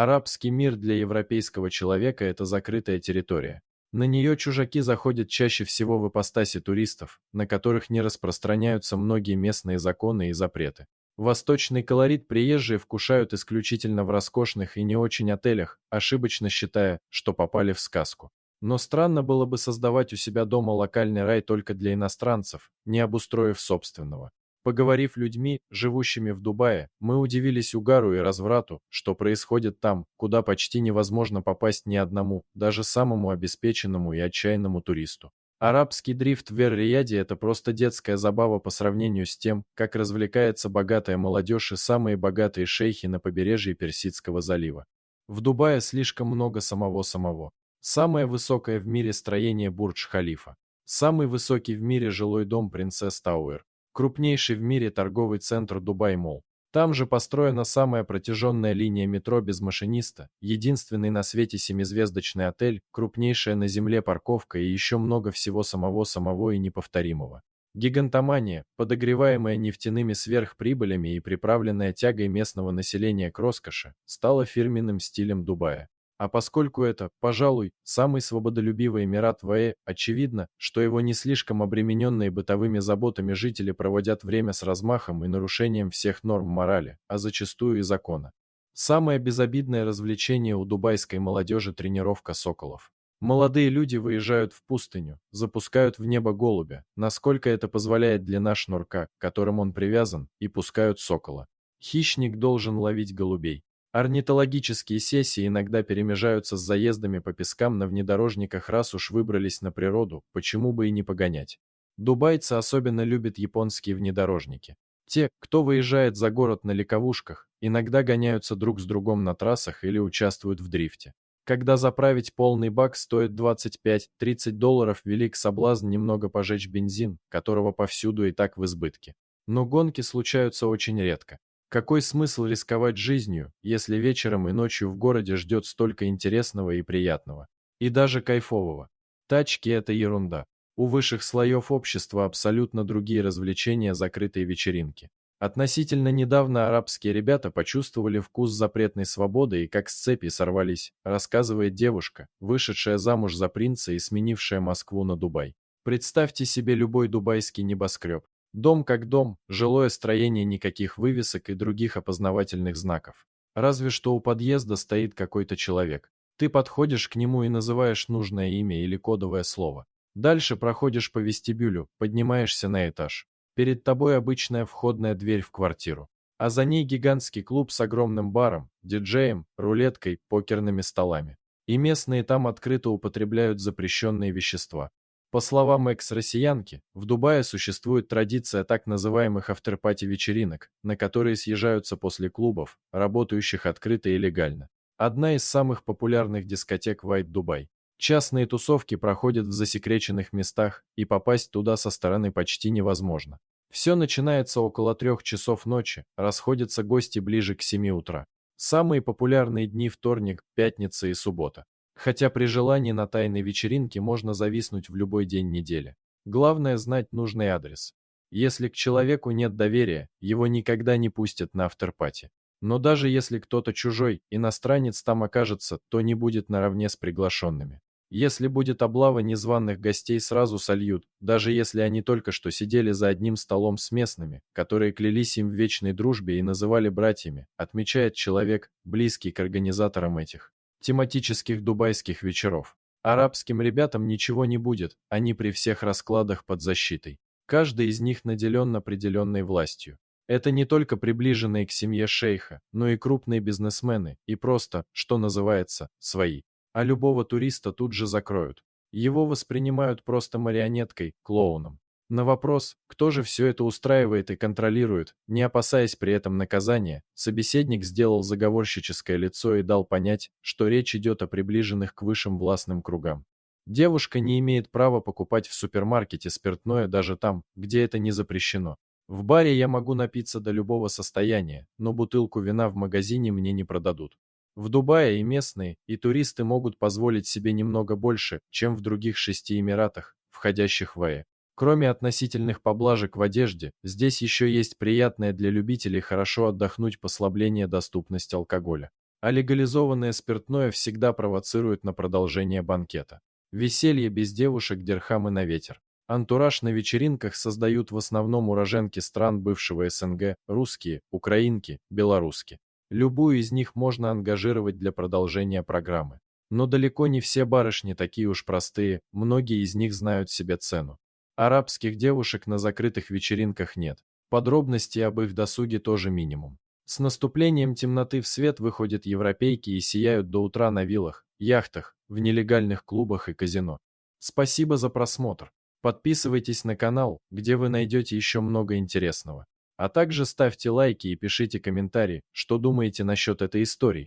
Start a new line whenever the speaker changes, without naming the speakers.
Арабский мир для европейского человека – это закрытая территория. На нее чужаки заходят чаще всего в ипостаси туристов, на которых не распространяются многие местные законы и запреты. Восточный колорит приезжие вкушают исключительно в роскошных и не очень отелях, ошибочно считая, что попали в сказку. Но странно было бы создавать у себя дома локальный рай только для иностранцев, не обустроив собственного. Поговорив людьми, живущими в Дубае, мы удивились угару и разврату, что происходит там, куда почти невозможно попасть ни одному, даже самому обеспеченному и отчаянному туристу. Арабский дрифт в Эр-Рияде – это просто детская забава по сравнению с тем, как развлекается богатая молодежь и самые богатые шейхи на побережье Персидского залива. В Дубае слишком много самого. Самое высокое в мире строение Бурдж-Халифа. Самый высокий в мире жилой дом Принцесс Тауэр. Крупнейший в мире торговый центр Дубай-Молл. Там же построена самая протяженная линия метро без машиниста, единственный на свете семизвездочный отель, крупнейшая на земле парковка и еще много всего самого и неповторимого. Гигантомания, подогреваемая нефтяными сверхприбылями и приправленная тягой местного населения к роскоши, стала фирменным стилем Дубая. А поскольку это, пожалуй, самый свободолюбивый эмират в АЭ, очевидно, что его не слишком обремененные бытовыми заботами жители проводят время с размахом и нарушением всех норм морали, а зачастую и закона. Самое безобидное развлечение у дубайской молодежи – тренировка соколов. Молодые люди выезжают в пустыню, запускают в небо голубя, насколько это позволяет длина шнурка, к которым он привязан, и пускают сокола. Хищник должен ловить голубей. Орнитологические сессии иногда перемежаются с заездами по пескам на внедорожниках, раз уж выбрались на природу, почему бы и не погонять. Дубайцы особенно любят японские внедорожники. Те, кто выезжает за город на легковушках, иногда гоняются друг с другом на трассах или участвуют в дрифте. Когда заправить полный бак стоит $25–30, велик соблазн немного пожечь бензин, которого повсюду и так в избытке. Но гонки случаются очень редко. Какой смысл рисковать жизнью, если вечером и ночью в городе ждет столько интересного и приятного? И даже кайфового. Тачки – это ерунда. У высших слоев общества абсолютно другие развлечения, закрытые вечеринки. Относительно недавно арабские ребята почувствовали вкус запретной свободы и как с цепи сорвались, рассказывает девушка, вышедшая замуж за принца и сменившая Москву на Дубай. Представьте себе любой дубайский небоскреб. Дом как дом, жилое строение, никаких вывесок и других опознавательных знаков. Разве что у подъезда стоит какой-то человек. Ты подходишь к нему и называешь нужное имя или кодовое слово. Дальше проходишь по вестибюлю, поднимаешься на этаж. Перед тобой обычная входная дверь в квартиру. А за ней гигантский клуб с огромным баром, диджеем, рулеткой, покерными столами. И местные там открыто употребляют запрещенные вещества. По словам экс-россиянки, в Дубае существует традиция так называемых афтерпати-вечеринок, на которые съезжаются после клубов, работающих открыто и легально. Одна из самых популярных дискотек White Dubai. Частные тусовки проходят в засекреченных местах, и попасть туда со стороны почти невозможно. Все начинается около 3 часов ночи, расходятся гости ближе к 7 утра. Самые популярные дни – вторник, пятница и суббота. Хотя при желании на тайной вечеринке можно зависнуть в любой день недели. Главное знать нужный адрес. Если к человеку нет доверия, его никогда не пустят на афтерпати. Но даже если кто-то чужой, иностранец там окажется, то не будет наравне с приглашенными. Если будет облава незваных гостей, сразу сольют, даже если они только что сидели за одним столом с местными, которые клялись им в вечной дружбе и называли братьями, отмечает человек, близкий к организаторам этих тематических дубайских вечеров. Арабским ребятам ничего не будет, они при всех раскладах под защитой. Каждый из них наделен определенной властью. Это не только приближенные к семье шейха, но и крупные бизнесмены, и просто, что называется, свои. А любого туриста тут же закроют. Его воспринимают просто марионеткой, клоуном. На вопрос, кто же все это устраивает и контролирует, не опасаясь при этом наказания, собеседник сделал заговорщическое лицо и дал понять, что речь идет о приближенных к высшим властным кругам. Девушка не имеет права покупать в супермаркете спиртное даже там, где это не запрещено. В баре я могу напиться до любого состояния, но бутылку вина в магазине мне не продадут. В Дубае и местные, и туристы могут позволить себе немного больше, чем в других 6 эмиратах, входящих в АЭ. Кроме относительных поблажек в одежде, здесь еще есть приятное для любителей хорошо отдохнуть послабление доступности алкоголя. А легализованное спиртное всегда провоцирует на продолжение банкета. Веселье без девушек, дирхамы на ветер. Антураж на вечеринках создают в основном уроженки стран бывшего СНГ, русские, украинки, белоруски. Любую из них можно ангажировать для продолжения программы. Но далеко не все барышни такие уж простые, многие из них знают себе цену. Арабских девушек на закрытых вечеринках нет. Подробностей об их досуге тоже минимум. С наступлением темноты в свет выходят европейки и сияют до утра на виллах, яхтах, в нелегальных клубах и казино. Спасибо за просмотр. Подписывайтесь на канал, где вы найдете еще много интересного. А также ставьте лайки и пишите комментарии, что думаете насчет этой истории.